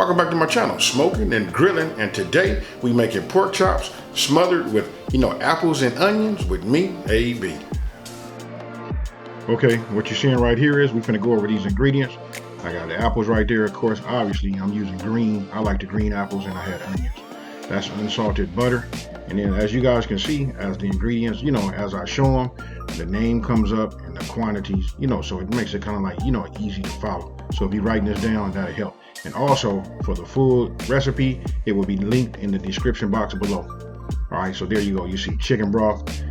Welcome back to my channel, Smoking and Grilling, and today we making pork chops smothered with, apples and onions with me, AB. Okay, what you're seeing right here is we're gonna go over these ingredients. I got the apples right there, of course. Obviously, I'm using green. I like the green apples, and I had onions. That's unsalted butter. And then as you guys can see, as the ingredients, as I show them, the name comes up and the quantities, so it makes it kind of like, easy to follow. So if you're writing this down, that'll help. And also for the full recipe, it will be linked in the description box below. All right, so there you go. You see chicken broth.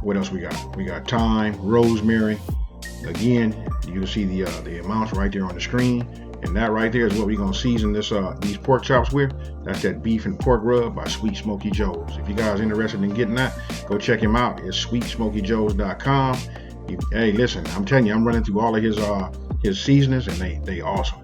What else we got? We got thyme, rosemary. Again, you can see the amounts right there on the screen. And that right there is what we're gonna season these pork chops with. That's that beef and pork rub by Sweet Smokie Joe's. If you guys are interested in getting that, go check him out. It's sweetsmokiejoes.com. Hey, listen, I'm telling you, I'm running through all of his seasonings, and they awesome.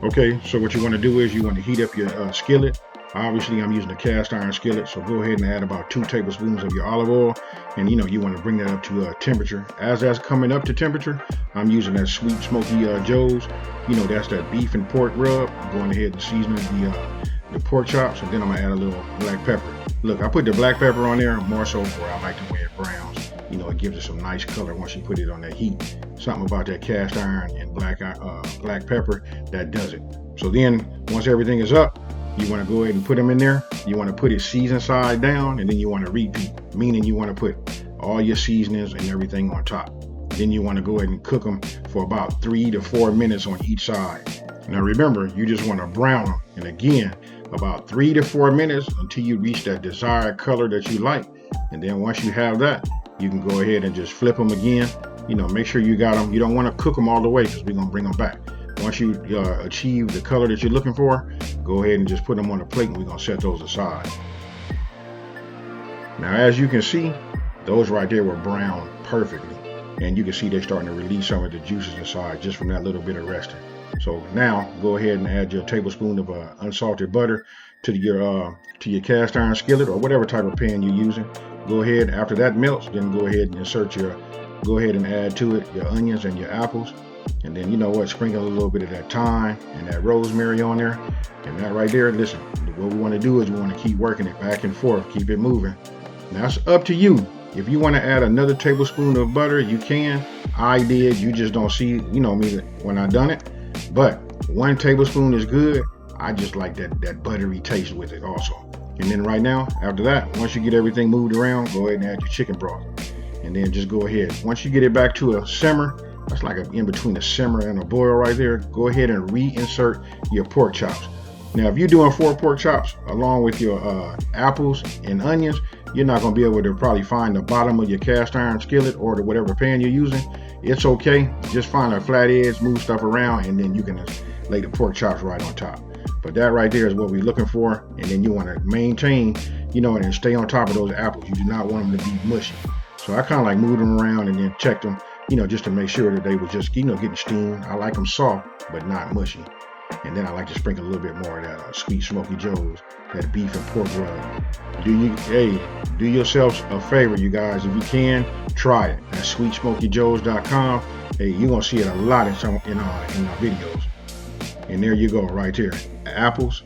Okay, so what you want to do is you want to heat up your skillet. Obviously, I'm using a cast iron skillet, so go ahead and add about 2 tablespoons of your olive oil, and you want to bring that up to temperature. As that's coming up to temperature, I'm using that Sweet Smokie Joe's. That's that beef and pork rub. I'm going ahead and seasoning the pork chops, and then I'm gonna add a little black pepper. Look, I put the black pepper on there more so for I like the way it browns. It gives it some nice color once you put it on that heat. Something about that cast iron and black pepper that does it. So then once everything is up, you want to go ahead and put them in there. You want to put it seasoned side down, and then you want to repeat, meaning you want to put all your seasonings and everything on top. Then you want to go ahead and cook them for about 3 to 4 minutes on each side. Now remember, you just want to brown them, and again, about 3 to 4 minutes until you reach that desired color that you like. And then once you have that, you can go ahead and just flip them again. Make sure you got them. You don't want to cook them all the way because we're gonna bring them back. Once you achieve the color that you're looking for, go ahead and just put them on the plate, and we're gonna set those aside. Now, as you can see, those right there were browned perfectly, and you can see they're starting to release some of the juices inside just from that little bit of resting. So now go ahead and add your tablespoon of unsalted butter to your cast iron skillet or whatever type of pan you're using. Go ahead, after that melts, then go ahead and go ahead and add to it your onions and your apples. And then sprinkle a little bit of that thyme and that rosemary on there. And that right there, listen, what we want to do is we want to keep working it back and forth, keep it moving. Now it's up to you. If you want to add another tablespoon of butter, you can. I did, you just don't see, me when I done it. But 1 tablespoon is good. I just like that buttery taste with it also. And then right now, after that, once you get everything moved around, go ahead and add your chicken broth. And then just go ahead. Once you get it back to a simmer, that's like in between a simmer and a boil right there, go ahead and reinsert your pork chops. Now, if you're doing 4 pork chops along with your apples and onions, you're not going to be able to probably find the bottom of your cast iron skillet or whatever pan you're using. It's okay. Just find a flat edge, move stuff around, and then you can lay the pork chops right on top. But that right there is what we're looking for. And then you want to maintain, and stay on top of those apples. You do not want them to be mushy. So I kind of like moved them around and then checked them, just to make sure that they were just, getting steamed. I like them soft, but not mushy. And then I like to sprinkle a little bit more of that Sweet Smokie Joe's, that beef and pork rub. Do yourselves a favor, you guys. If you can, try it at sweetsmokiejoes.com. Hey, you're going to see it a lot in our videos. And there you go, right here. Apples,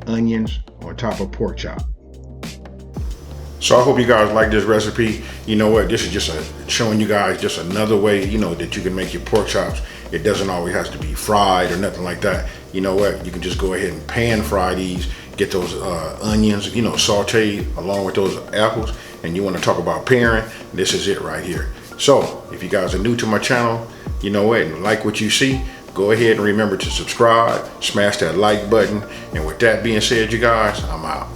onions on top of pork chop. So I hope you guys like this recipe. This is just showing you guys just another way, that you can make your pork chops. It doesn't always have to be fried or nothing like that. You can just go ahead and pan fry these, get those onions, sauteed along with those apples. And you want to talk about pairing, this is it right here. So if you guys are new to my channel, and like what you see, go ahead and remember to subscribe, smash that like button. And with that being said, you guys, I'm out.